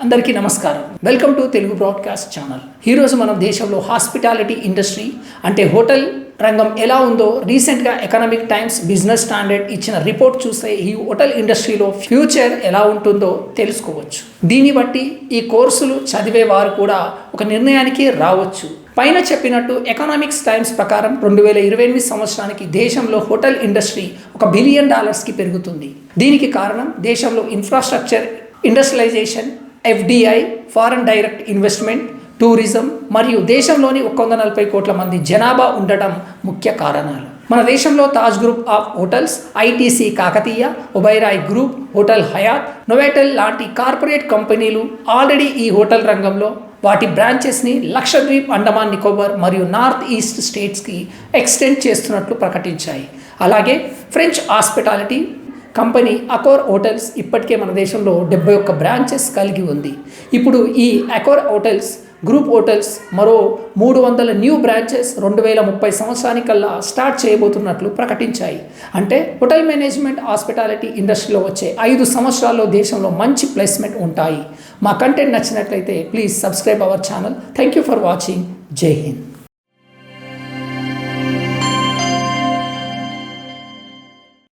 అందరికీ నమస్కారం. Welcome to Telugu broadcast channel. ఈరోజు మనం దేశంలో హాస్పిటాలిటీ ఇండస్ట్రీ అంటే హోటల్ రంగం ఎలా ఉందో రీసెంట్గా ఎకనామిక్ టైమ్స్ బిజినెస్ స్టాండర్డ్ ఇచ్చిన రిపోర్ట్ చూస్తే ఈ హోటల్ ఇండస్ట్రీలో ఫ్యూచర్ ఎలా ఉంటుందో తెలుసుకోవచ్చు. దీన్ని బట్టి ఈ కోర్సులు చదివే వారు కూడా ఒక నిర్ణయానికి రావచ్చు. పైన చెప్పినట్టు ఎకనామిక్స్ టైమ్స్ ప్రకారం 2028 సంవత్సరానికి దేశంలో హోటల్ ఇండస్ట్రీ $1 బిలియన్ పెరుగుతుంది. దీనికి కారణం దేశంలో infrastructure, industrialisation, FDI foreign direct investment, tourism మరియు దేశంలోని 140 కోట్ల మంది జనాభా ఉండటం ముఖ్య కారణాలు. మన దేశంలో Taj group of hotels, ITC Kakatiya, Oberoi group, hotel Hayat, Novotel లాంటి కార్పొరేట్ కంపెనీలు ఆల్రెడీ ఈ హోటల్ రంగంలో వాటి బ్రాంచెస్ని లక్షద్వీప్, అండమాన్ నికోబార్ మరియు నార్త్ ఈస్ట్ స్టేట్స్కి ఎక్స్టెండ్ చేస్తున్నట్లు ప్రకటించాయి. అలాగే ఫ్రెంచ్ హాస్పిటాలిటీ కంపెనీ అకోర్ హోటల్స్ ఇప్పటికే మన దేశంలో 71 బ్రాంచెస్ కలిగి ఉంది. ఇప్పుడు ఈ అకోర్ హోటల్స్ గ్రూప్ హోటల్స్ మరో 300 న్యూ బ్రాంచెస్ 2030 సంవత్సరానికల్లా స్టార్ట్ చేయబోతున్నట్లు ప్రకటించాయి. అంటే హోటల్ మేనేజ్మెంట్ హాస్పిటాలిటీ ఇండస్ట్రీలో వచ్చే 5 సంవత్సరాల్లో దేశంలో మంచి ప్లేస్మెంట్ ఉంటాయి. మా కంటెంట్ నచ్చినట్లయితే please subscribe our channel. Thank you for watching. జై హింద్.